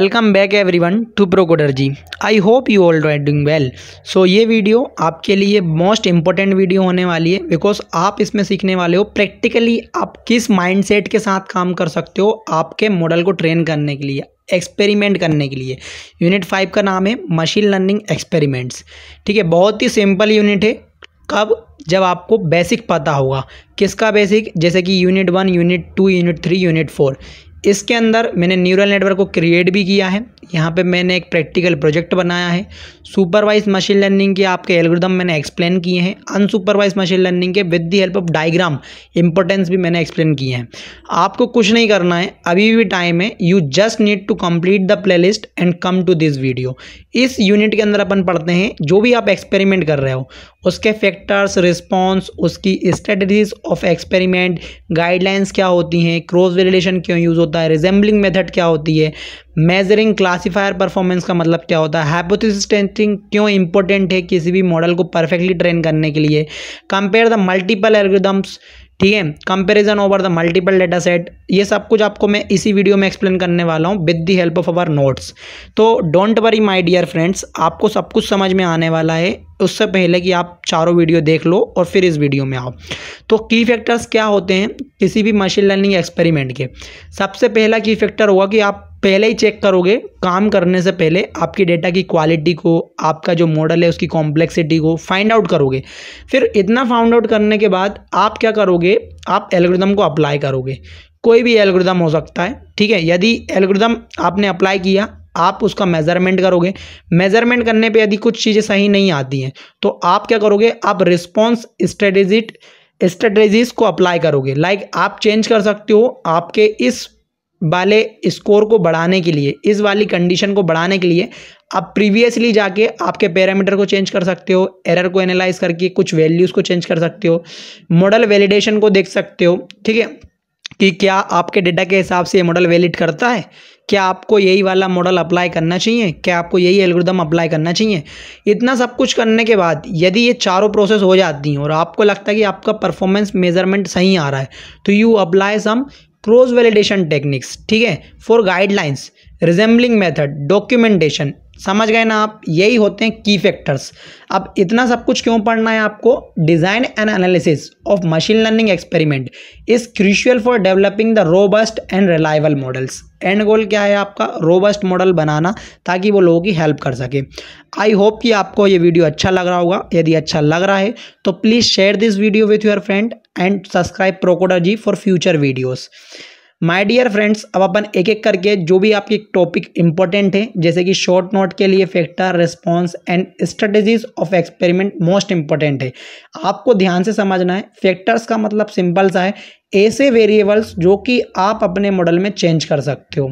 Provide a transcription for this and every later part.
Welcome back everyone to Procoder ji. I hope you all are doing well. So ये video आपके लिए most important video होने वाली है बिकॉज आप इसमें सीखने वाले हो प्रैक्टिकली आप किस माइंडसेट के साथ काम कर सकते हो आपके मॉडल को ट्रेन करने के लिए, एक्सपेरिमेंट करने के लिए। यूनिट 5 का नाम है मशीन लर्निंग एक्सपेरिमेंट्स। ठीक है, बहुत ही सिंपल यूनिट है। कब? जब आपको बेसिक पता होगा। किसका बेसिक? जैसे कि यूनिट 1, यूनिट 2, यूनिट 3, यूनिट 4। इसके अंदर मैंने न्यूरल नेटवर्क को क्रिएट भी किया है। यहाँ पे मैंने एक प्रैक्टिकल प्रोजेक्ट बनाया है। सुपरवाइज मशीन लर्निंग के आपके एल्गोरिदम मैंने एक्सप्लेन किए हैं। अनसुपरवाइज मशीन लर्निंग के with the help of diagram importance भी मैंने एक्सप्लेन किए हैं। आपको कुछ नहीं करना है, अभी भी टाइम है। You just need to complete the playlist and come to this video. इस यूनिट के अंदर अपन पढ़ते हैं जो भी आप एक्सपेरिमेंट कर रहे हो उसके फैक्टर्स, रिस्पॉन्स, उसकी स्ट्रेटजीज ऑफ एक्सपेरिमेंट, गाइडलाइंस क्या होती हैं, क्रॉस वैलिडेशन क्यों यूज़ होता है, रिजेंबलिंग मेथड क्या होती है, मेजरिंग क्लासिफायर परफॉर्मेंस का मतलब क्या होता है, हाइपोथेसिस टेस्टिंग क्यों इंपॉर्टेंट है किसी भी मॉडल को परफेक्टली ट्रेन करने के लिए, कंपेयर द मल्टीपल एल्गोरिदम्स, ठीक है, comparison over the multiple data set. ये सब कुछ आपको मैं इसी वीडियो में एक्सप्लेन करने वाला हूँ with the help of our notes. तो don't worry my dear friends, आपको सब कुछ समझ में आने वाला है उससे पहले कि आप चारों वीडियो देख लो और फिर इस वीडियो में आओ। तो की फैक्टर्स क्या होते हैं किसी भी मशीन लर्निंग एक्सपेरिमेंट के? सबसे पहला की फैक्टर होगा कि आप पहले ही चेक करोगे काम करने से पहले आपकी डेटा की क्वालिटी को, आपका जो मॉडल है उसकी कॉम्प्लेक्सिटी को फाइंड आउट करोगे। फिर इतना फाइंड आउट करने के बाद आप क्या करोगे, आप एल्गोरिदम को अप्लाई करोगे। कोई भी एल्गोरिदम हो सकता है, ठीक है। यदि एल्गोरिदम आपने अप्लाई किया, आप उसका मेजरमेंट करोगे। मेजरमेंट करने पे यदि कुछ चीज़ें सही नहीं आती हैं तो आप क्या करोगे, आप रिस्पॉन्स स्ट्रेटेजीज को अप्लाई करोगे। लाइक आप चेंज कर सकते हो आपके इस वाले स्कोर को बढ़ाने के लिए, इस वाली कंडीशन को बढ़ाने के लिए आप प्रीवियसली जाके आपके पैरामीटर को चेंज कर सकते हो, एरर को एनालाइज करके कुछ वैल्यूज़ को चेंज कर सकते हो, मॉडल वैलिडेशन को देख सकते हो, ठीक है, कि क्या आपके डेटा के हिसाब से ये मॉडल वैलिड करता है, क्या आपको यही वाला मॉडल अप्लाई करना चाहिए, क्या आपको यही एल्गोरिदम अप्लाई करना चाहिए। इतना सब कुछ करने के बाद यदि ये चारों प्रोसेस हो जाती हैं और आपको लगता है कि आपका परफॉर्मेंस मेजरमेंट सही आ रहा है तो you apply some cross validation techniques, ठीक है, for guidelines, resembling method, documentation. समझ गए ना आप? यही होते हैं की फैक्टर्स। अब इतना सब कुछ क्यों पढ़ना है आपको? Design and analysis of machine learning experiment is crucial for developing the robust and reliable models. And goal क्या है आपका? रोबस्ट मॉडल बनाना ताकि वो लोगों की हेल्प कर सके। आई होप कि आपको ये वीडियो अच्छा लग रहा होगा। यदि अच्छा लग रहा है तो please share this video with your friend and subscribe Procoder ji for future videos. My dear friends, अब अपन एक एक करके जो भी आपके टॉपिक इंपॉर्टेंट है, जैसे कि शॉर्ट नोट के लिए factor, response and strategies of experiment most important है, आपको ध्यान से समझना है। फैक्टर्स का मतलब सिंपल सा है, ऐसे वेरिएबल्स जो कि आप अपने मॉडल में चेंज कर सकते हो।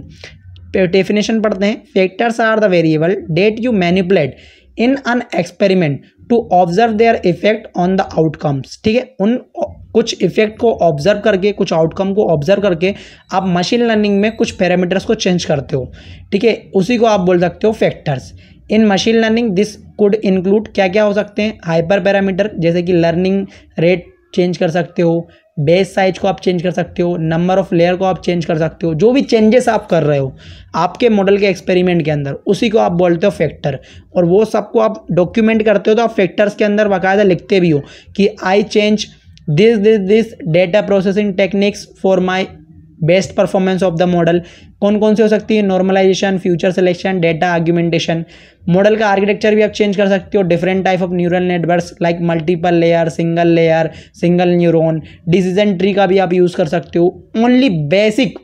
डेफिनेशन पढ़ते हैं। Factors are the variable that you manipulate in an experiment to observe their effect on the outcomes, ठीक है। उन कुछ इफेक्ट को ऑब्जर्व करके, कुछ आउटकम को ऑब्जर्व करके आप मशीन लर्निंग में कुछ पैरामीटर्स को चेंज करते हो, ठीक है, उसी को आप बोल सकते हो factors. In machine learning this could include, क्या क्या हो सकते हैं, हाइपर पैरामीटर, जैसे कि लर्निंग रेट चेंज कर सकते हो, बेस साइज को आप चेंज कर सकते हो, नंबर ऑफ लेयर को आप चेंज कर सकते हो। जो भी चेंजेस आप कर रहे हो आपके मॉडल के एक्सपेरिमेंट के अंदर, उसी को आप बोलते हो फैक्टर। और वो सबको आप डॉक्यूमेंट करते हो तो आप फैक्टर्स के अंदर बाकायदा लिखते भी हो कि I change this data processing techniques for my best performance of the model. कौन कौन से हो सकती है? Normalisation, feature selection, data augmentation. Model का आर्किटेक्चर भी आप चेंज कर सकते हो, different type of neural networks like multiple layer, single neuron, decision tree का भी आप यूज़ कर सकते हो। ओनली बेसिक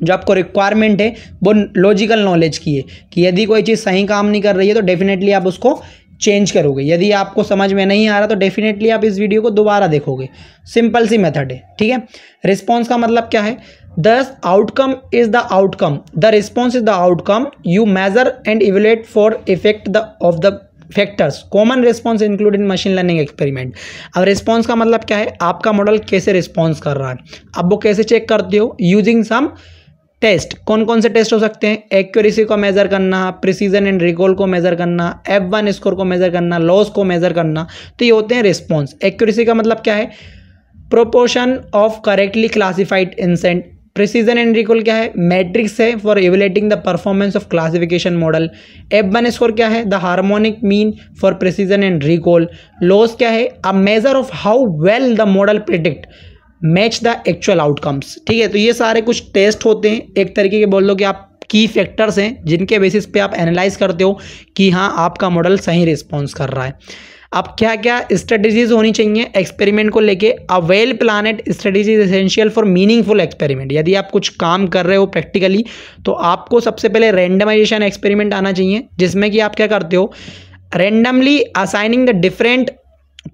जो आपको रिक्वायरमेंट है वो लॉजिकल नॉलेज की है कि यदि कोई चीज़ सही काम नहीं कर रही है तो डेफिनेटली आप उसको चेंज करोगे। यदि आपको समझ में नहीं आ रहा तो डेफिनेटली आप इस वीडियो को दोबारा देखोगे। सिंपल सी मेथड है, ठीक है। रिस्पॉन्स का मतलब क्या है? The outcome is the outcome, the response is the outcome you measure and evaluate for effect of the factors. Common response include in machine learning experiment. अब रिस्पॉन्स का मतलब क्या है? आपका मॉडल कैसे रिस्पॉन्स कर रहा है, अब वो कैसे चेक करते हो? Using some test. कौन कौन से टेस्ट हो सकते हैं? एक्यूरेसी को मेजर करना, प्रिसीजन एंड रिकॉल को मेजर करना, F1 स्कोर को मेजर करना, लॉस को मेजर करना। तो ये होते हैं रिस्पॉन्स। एक्यूरेसी का मतलब क्या है? Proportion of correctly classified precision and recall क्या है? मैट्रिक्स है for evaluating the performance of classification model. F1 score क्या है? The harmonic mean for precision and recall. Loss क्या है? A measure of how well the model predict match the actual outcomes. ठीक है, तो ये सारे कुछ टेस्ट होते हैं, एक तरीके के बोल लो कि आप की फैक्टर्स हैं जिनके बेसिस पे आप एनालाइज करते हो कि हाँ आपका मॉडल सही रिस्पॉन्स कर रहा है। अब क्या क्या स्ट्रेटेजीज होनी चाहिए एक्सपेरिमेंट को लेके? A well planned strategy is essential for meaningful experiment. यदि आप कुछ काम कर रहे हो प्रैक्टिकली तो आपको सबसे पहले रैंडमाइजेशन एक्सपेरिमेंट आना चाहिए, जिसमें कि आप क्या करते हो? Randomly assigning the different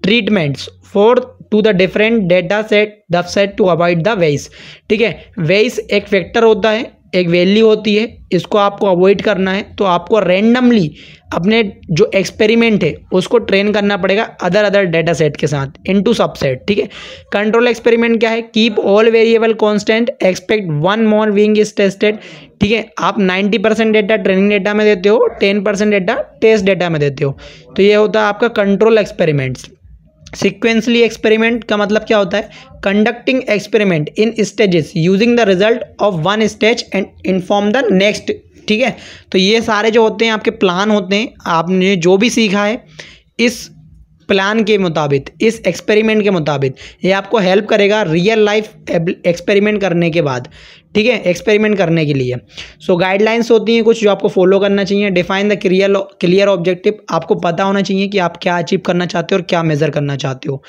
treatments for to the different data set to avoid the bias. ठीक है, वेइस एक फैक्टर होता है, एक वैल्यू होती है, इसको आपको अवॉइड करना है तो आपको रैंडमली अपने जो एक्सपेरिमेंट है उसको ट्रेन करना पड़ेगा अदर डेटा सेट के साथ इनटू सबसेट। ठीक है, कंट्रोल एक्सपेरिमेंट क्या है? Keep all variable constant, expect one more being is tested. ठीक है, आप 90% डेटा ट्रेनिंग डेटा में देते हो, 10% डेटा टेस्ट डेटा में देते हो, तो ये होता है आपका कंट्रोल एक्सपेरिमेंट्स। सीक्वेंसली एक्सपेरिमेंट का मतलब क्या होता है? Conducting experiment in stages using the result of one stage and inform the next. ठीक है, तो ये सारे जो होते हैं आपके प्लान होते हैं, आपने जो भी सीखा है इस प्लान के मुताबिक, इस एक्सपेरिमेंट के मुताबिक, ये आपको हेल्प करेगा रियल लाइफ एक्सपेरिमेंट करने के बाद। ठीक है, एक्सपेरिमेंट करने के लिए सो गाइडलाइंस होती हैं कुछ जो आपको फॉलो करना चाहिए। डिफाइन द क्लियर ऑब्जेक्टिव, आपको पता होना चाहिए कि आप क्या अचीव करना चाहते हो और क्या मेजर करना चाहते हो।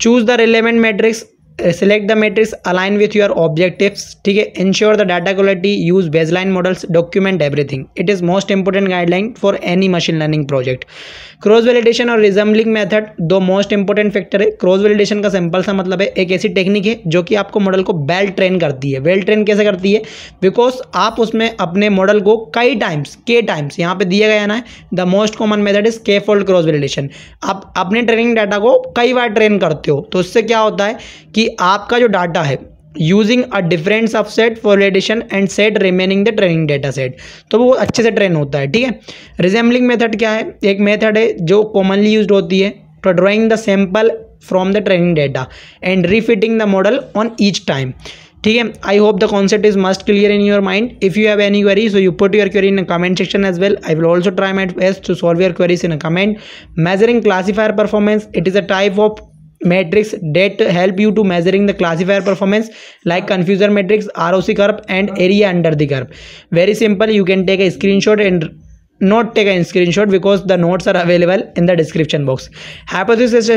Choose the relevant matrix, select the matrix align with your objectives। ठीक है, ensure the data quality, use baseline models, document everything, it is most important guideline for any machine learning project। Cross validation और resembling method दो most important factor है। Cross validation का simple सा मतलब है एक ऐसी टेक्निक है जो कि आपको मॉडल को वेल ट्रेन करती है। वेल ट्रेन कैसे करती है? बिकॉज आप उसमें अपने मॉडल को कई टाइम्स, के टाइम्स यहाँ पे दिया गया ना है, the most common method is के फोल्ड क्रॉस वैलिडेशन। आप अपने ट्रेनिंग डाटा को कई बार ट्रेन करते हो, तो उससे क्या होता है कि आपका जो डाटा है using a different subset for validation and set remaining the training data set, तो वो अच्छे से ट्रेन होता है। ठीक है, रिजेंबलिंग मेथड क्या है? एक मेथड है जो कॉमनली यूज्ड होती है for drawing the sample from the training data and refitting the model on each time. ठीक है, I hope the concept is must clear in your mind. If you have any query so you put your query in comment section as well. I will also try my best to solve your queries in comment. Measuring classifier performance, it is a type of matrix that help you to measuring the classifier performance like confusion matrix, ROC curve and area under the curve. Very simple, you can take a screenshot and not take a screenshot because the notes are available in the description box. Hypothesis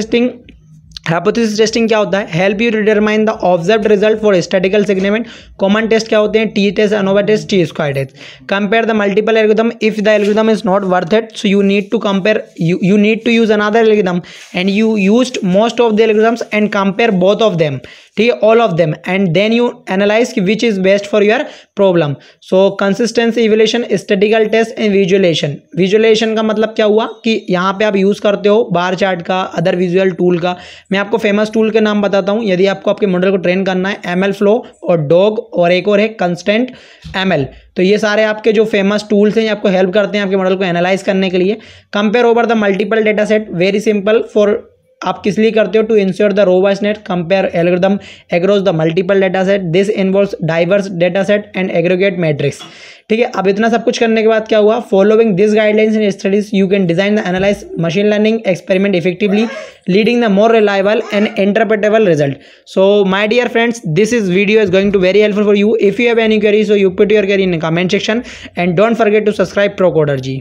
testing क्या होता है? Help you determine the observed result for statistical significant. Common test क्या होते हैं? T test, ANOVA test, T square test. Compare the multiple algorithm, if the algorithm is not worth it so you need to compare, you need to use another algorithm and you used most of the algorithms and compare both of them। ठीक है, all of them, and then you analyse which is best for your problem. So consistency evaluation, statistical test and visualisation. Visualisation का मतलब क्या हुआ कि यहाँ पे आप यूज करते हो बार चार्ट का, अदर विजुअल टूल का। मैं आपको फेमस टूल के नाम बताता हूँ यदि आपको आपके मॉडल को ट्रेन करना है। ML फ्लो और डॉग और एक और है कंस्टेंट ML। तो ये सारे आपके जो फेमस टूल्स हैं ये आपको हेल्प करते हैं आपके मॉडल को एनालाइज करने के लिए। Compare over the multiple data set, very simple for, आप किस लिए करते हो? To ensure the robustness, compare algorithm across the multiple data set, this involves diverse data set and aggregate metrics. ठीक है, अब इतना सब कुछ करने के बाद क्या हुआ? Following this guidelines and studies you can design the analyse machine learning experiment effectively, leading the more reliable and interpretable result. So my dear friends, this is video is going to very helpful for you. If you have any query so you put your query in comment section and don't forget to subscribe Procoder ji.